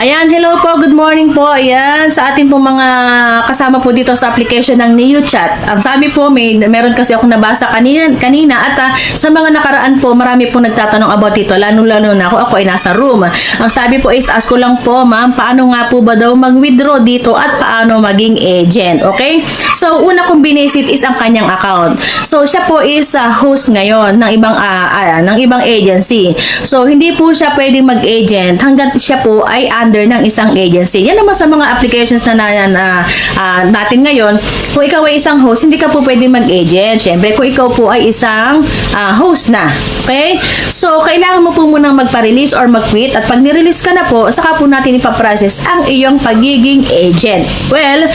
Ayan, hello po, good morning po. Ayan, sa atin po mga kasama po dito sa application ng NeoChat. Ang sabi po, meron kasi ako nabasa kanina at sa mga nakaraan po, marami po nagtatanong about dito, lalo-lalo na ako ay nasa room. Ang sabi po is, ask ko lang po, ma'am, paano nga po ba daw mag-withdraw dito at paano maging agent, okay? So, una kong binisit is ang kanyang account. So, siya po is host ngayon ng ibang agency. So, hindi po siya pwedeng mag-agent hanggang siya po ay under ng isang agency. Yan naman sa mga applications na natin ngayon. Kung ikaw ay isang host, hindi ka po pwedeng mag-agent. Siyempre, kung ikaw po ay isang host na. Okay? So, kailangan mo po munang magpa-release or mag-quit at pag nirelease ka na po, saka po natin ipaprocess ang iyong pagiging agent. Well,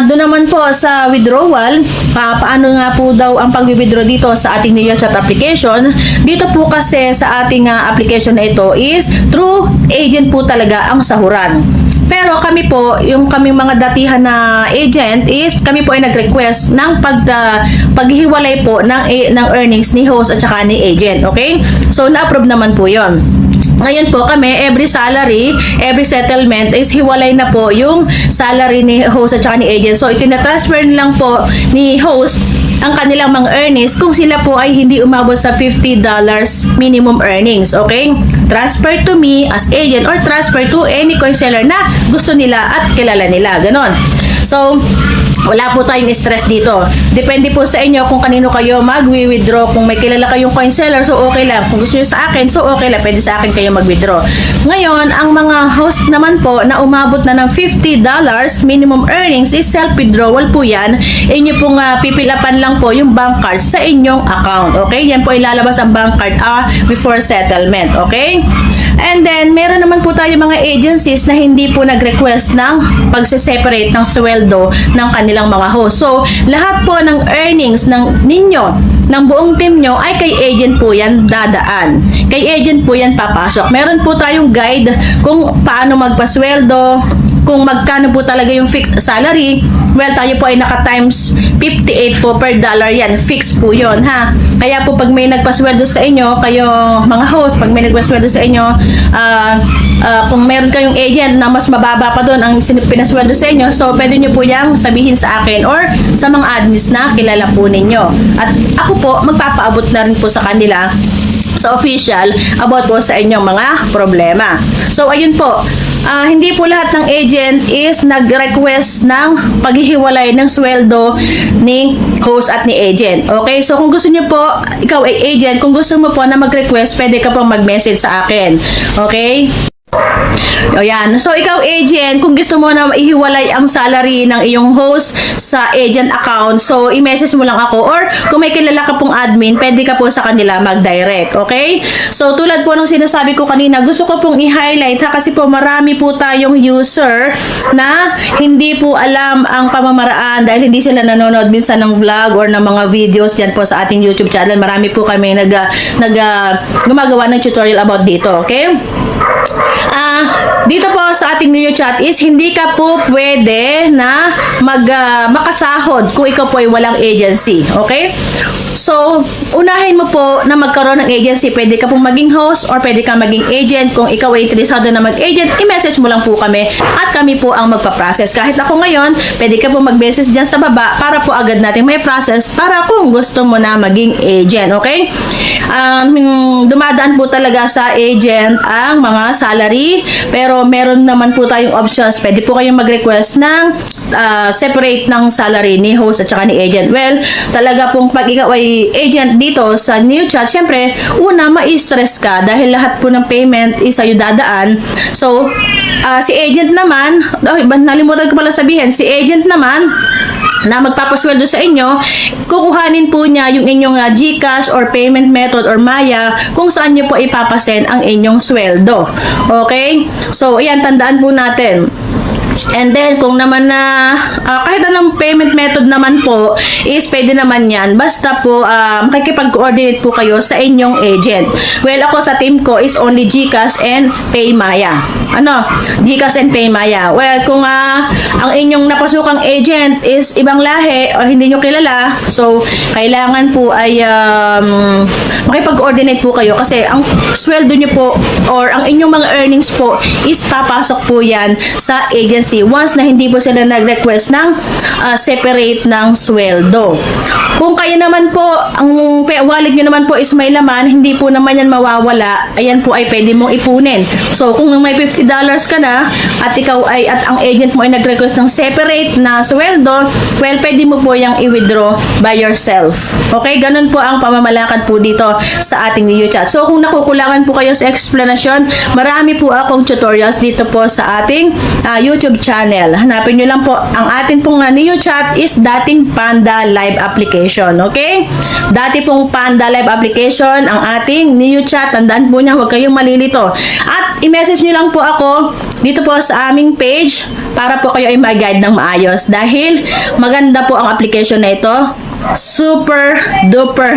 doon naman po sa withdrawal, paano nga po daw ang pag-withdraw dito sa ating NeoChat application? Dito po kasi sa ating application na ito is through agent po talaga ang sahuran. Pero kami po, yung kaming mga datihan na agent is kami po ay nag-request ng paghihiwalay po ng earnings ni host at saka ni agent. Okay? So, na-approve naman po yon. Ngayon po kami, every salary, every settlement is hiwalay na po yung salary ni host at saka ni agent. So, itinatransfer lang po ni host ang kanilang mga earnings kung sila po ay hindi umabot sa $50 minimum earnings. Okay? Transfer to me as agent or transfer to any coin seller na gusto nila at kilala nila. Ganon. So, wala po tayong stress dito. Depende po sa inyo kung kanino kayo mag-withdraw. Kung may kilala kayong coin seller, so okay lang. Kung gusto nyo sa akin, so okay lang. Pwede sa akin kayo mag-withdraw. Ngayon, ang mga host naman po na umabot na ng $50 minimum earnings is self-withdrawal po yan. Inyo pong pipilapan lang po yung bank card sa inyong account. Okay? Yan po ilalabas ang bank card before settlement. Okay? And then, meron naman po tayo mga agencies na hindi po nag-request ng pagse-separate ng sweldo ng kanilang mga host. So, lahat po ng earnings ng ng buong team nyo ay kay agent po yan dadaan. Kay agent po yan papasok. Meron po tayong guide kung paano magpasweldo, kung magkano po talaga yung fixed salary. Well, tayo po ay naka-times 58 po per dollar yan. Fixed po yon ha. Kaya po pag may nagpasweldo sa inyo, kayo mga host, pag may nagpasweldo sa inyo, kung meron kayong agent na mas mababa pa doon ang pinasweldo sa inyo, so pwede nyo po yung sabihin sa akin or sa mga admins na kilala po ninyo. At ako po, magpapaabot na rin po sa kanila sa official about po sa inyong mga problema. So, ayun po. Hindi po lahat ng agent is nag-request ng paghihiwalay ng sweldo ni host at ni agent. Okay? So, kung gusto niyo po, ikaw ay agent, kung gusto mo po na mag-request, pwede ka pong mag-message sa akin. Okay? O yan. So, ikaw agent, kung gusto mo na ihiwalay ang salary ng iyong host sa agent account, so, i-message mo lang ako or kung may kilala ka pong admin, pwede ka po sa kanila mag-direct. Okay? So, tulad po ng sinasabi ko kanina, gusto ko pong i-highlight ha, kasi po marami po tayong user na hindi po alam ang pamamaraan dahil hindi sila nanonood minsan ng vlog or ng mga videos dyan po sa ating YouTube channel. Marami po kami gumagawa ng tutorial about dito. Okay? Dito po sa ating NeoChat is hindi ka po pwede na makasahod kung ikaw po ay walang agency. Okay? So, unahin mo po na magkaroon ng agency. Pwede ka pong maging host or pwede ka maging agent. Kung ikaw ay interesado na mag-agent, i-message mo lang po kami at kami po ang magpa-process. Kahit ako ngayon, pwede ka po mag-message dyan sa baba para po agad natin may process para kung gusto mo na maging agent. Okay? Dumadaan po talaga sa agent ang mga salary, pero meron naman po tayong options. Pwede po kayong mag-request ng separate ng salary ni host at saka ni agent. Well, talaga pong pag ikaw ay agent dito sa NeoChat, syempre, una, ma-stress ka dahil lahat po ng payment is sa'yo dadaan. So, si agent naman, nalimutan ko pala sabihin, si agent naman, na magpapasweldo sa inyo, kukuhanin po niya yung inyong GCash or payment method or Maya kung saan nyo po ipapasend ang inyong sweldo. Okay? So, ayan, tandaan po natin. And then, kung naman na kahit anong payment method naman po, is pwede naman yan. Basta po, makikipag-coordinate po kayo sa inyong agent. Well, ako sa team ko is only GCash and PayMaya. GCash and Paymaya. Well, kung ang inyong napasukang agent is ibang lahi o hindi nyo kilala, so kailangan po ay makipag-coordinate po kayo kasi ang sweldo nyo po or ang inyong mga earnings po is papasok po yan sa agency once na hindi po sila nag-request ng separate ng sweldo. Kung kayo naman po, ang wallet nyo naman po is may laman, hindi po naman yan mawawala, ayan po ay pwede mong ipunin. So, kung may $50 ka na at ikaw ay, at ang agent mo ay nag-request ng separate na sweldo, well, pwede mo po yung i-withdraw by yourself. Okay? Ganun po ang pamamalakad po dito sa ating NeoChat. So, kung nakukulangan po kayo sa explanation, marami po akong tutorials dito po sa ating YouTube channel. Hanapin nyo lang po, ang ating pong NeoChat is dating Panda Live application. Okay? Dati pong Panda Live application, ang ating NeoChat. Tandaan po niya, huwag kayong malilito. At i-message nyo lang po ako dito po sa aming page para po kayo ay mag-guide ng maayos. Dahil maganda po ang application na ito. Super duper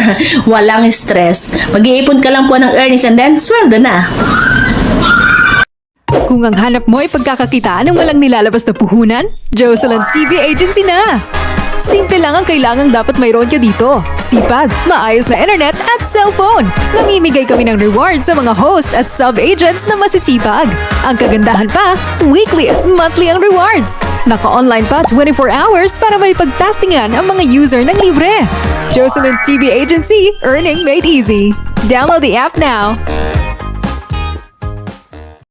walang stress. Mag-iipon ka lang po ng earnings and then sweldo na. Kung ang hanap mo ay pagkakakitaan ng walang nilalabas na puhunan, Jocelyn's TV Agency na! Simple lang ang kailangang dapat mayroon ka dito. Sipag, maayos na internet at cellphone. Namimigay kami ng rewards sa mga host at sub-agents na masisipag. Ang kagandahan pa, weekly at monthly ang rewards. Naka-online pa 24 hours para may pagtastingan ang mga user ng libre. Jocelyn's TV Agency, earning made easy. Download the app now.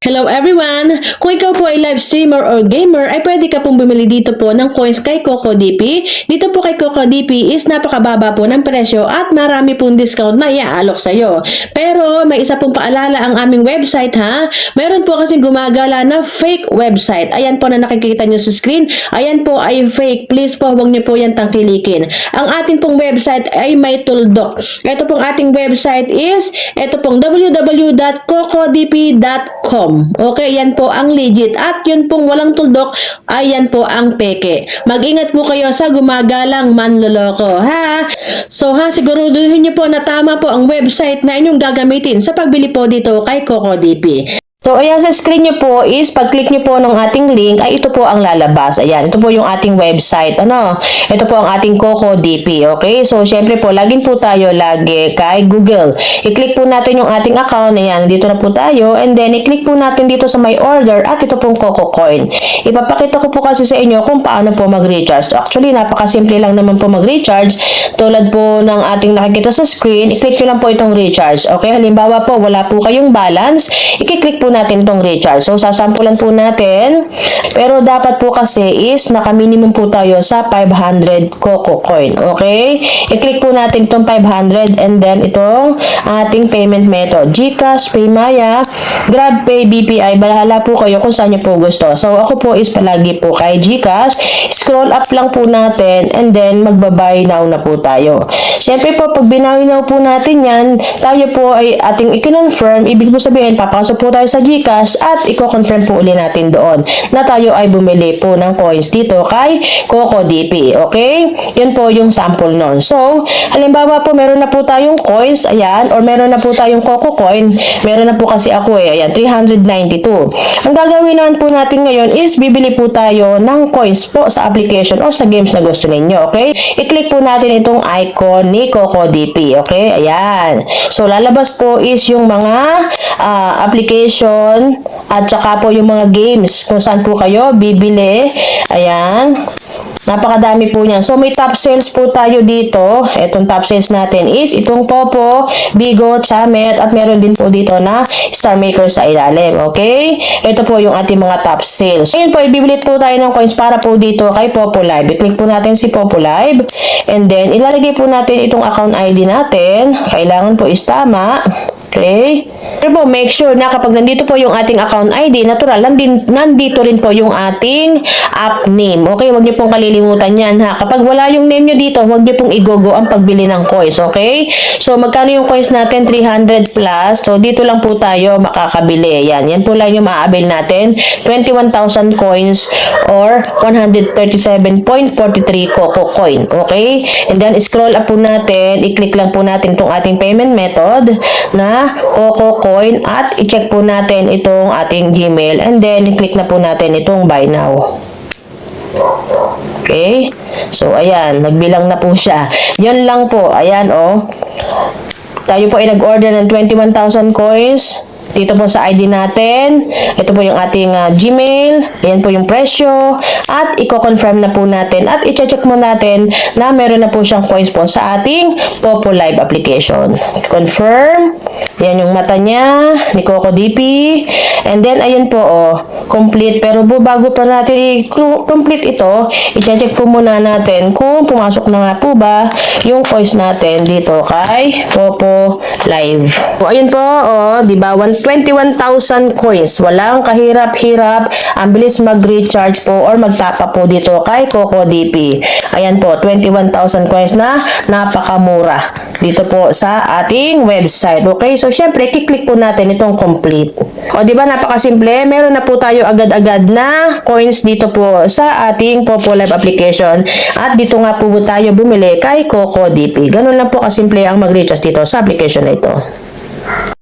Hello everyone! Kung ikaw po ay live streamer or gamer, ay pwede ka pong bumili dito po ng coins kay CocoDP. Dito po kay CocoDP is napakababa po ng presyo at marami pong discount na iaalok sa'yo. Pero may isa pong paalala ang aming website ha. Meron po kasing gumagala na fake website. Ayan po na nakikita nyo sa screen. Ayan po ay fake. Please po, huwag nyo po yan tangkilikin. Ang ating pong website ay may tuldok. Ito pong ating website is ito pong www.cocodp.com. Okay, yan po ang legit. At yun pong walang tuldok, ay yan po ang peke. Mag-ingat po kayo sa gumagalang manloloko, ha? So, siguraduhin nyo po na tama po ang website na inyong gagamitin sa pagbili po dito kay CocoDP. So, ayan sa screen nyo po is, pag-click nyo po ng ating link, ay ito po ang lalabas. Ayan, ito po yung ating website. Ito po ang ating CocoDP. Okay? So, syempre po, login po tayo lagi kay Google. I-click po natin yung ating account. Ayan, dito na po tayo. And then, i-click po natin dito sa my order at ito pong CocoCoin. Ipapakita ko po kasi sa inyo kung paano po mag-recharge. Actually, napakasimple lang naman po mag-recharge. Tulad po ng ating nakikita sa screen, i-click nyo lang po itong recharge. Okay? Halimbawa po, wala po kayong balance. I-click po natin itong recharge. So, sasampulan po natin. Pero dapat po kasi is naka-minimum po tayo sa 500 CocoCoin. Okay? I-click po natin itong 500 and then itong ating payment method. GCash, Paymaya, GrabPay, BPI. Bahala po kayo kung saan nyo po gusto. So, ako po is palagi po kay GCash. Scroll up lang po natin and then magbabuy now na po tayo. Siyempre po, pag binawi now po natin yan, tayo po ay ating i-confirm. Ibig po sabihin, papasok po tayo sa GCash at i-confirm po uli natin doon na tayo ay bumili po ng coins dito kay CocoDP. Okay? Yun po yung sample nun. So, halimbawa po meron na po tayong coins, ayan, or meron na po tayong CocoCoin. Meron na po kasi ako ayan, 392. Ang gagawin naman po natin ngayon is bibili po tayo ng coins po sa application or sa games na gusto ninyo. Okay? I-click po natin itong icon ni CocoDP. Okay? Ayan. So, lalabas po is yung mga application at saka po yung mga games kung saan po kayo bibili. Ayan. Napakadami po niyan. So, may top sales po tayo dito. Itong top sales natin is itong Popo, Bigo, Chamet, at meron din po dito na Star Maker sa ilalim. Okay? Ito po yung ating mga top sales. Ngayon po, ibibilit po tayo ng coins para po dito kay Popo Live. I-click po natin si Popo Live. And then, ilalagay po natin itong account ID natin. Kailangan po is tama. Okay? Pero po, make sure na kapag nandito po yung ating account ID, natural, nandito rin po yung ating app name. Okay? Huwag niyo pong kalilimutan yan, ha? Kapag wala yung name nyo dito, huwag niyo pong igogo ang pagbili ng coins. Okay? So, magkano yung coins natin? 300 plus. So, dito lang po tayo makakabili. Yan. Yan po lang yung ma-avail natin. 21,000 coins or 137.43 CocoCoin. Okay? And then, scroll up po natin. I-click lang po natin itong ating payment method na CocoCoin at i-check po natin natin itong ating Gmail and then click na po natin itong buy now. Okay? So, ayan. Nagbilang na po siya. Yun lang po. Ayan, oh. Tayo po ay nag-order ng 21,000 coins. Dito po sa ID natin. Ito po yung ating Gmail. Ayan po yung presyo. At i-confirm na po natin. At i-check mo natin na meron na po siyang coins po sa ating Popo Live application. Confirm. Ayan yung mata niya ni Coco DP. And then, ayun po, oh, complete. Pero bago pa natin i-complete ito, i-check po muna natin kung pumasok na nga po ba yung coins natin dito kay Popo Live. So, ayun po, oh, di ba? 21,000 coins. Walang kahirap-hirap. Ang bilis mag-recharge po or magtapa po dito kay Coco DP. Ayan po, 21,000 coins na napakamura dito po sa ating website. Okay? So, syempre, kiklik po natin itong complete. O, di ba? Napakasimple. Meron na po tayo agad-agad na coins dito po sa ating Popo Live application. At dito nga po tayo bumili kay Coco DP. Ganun lang po kasimple ang mag-recharge dito sa application na ito.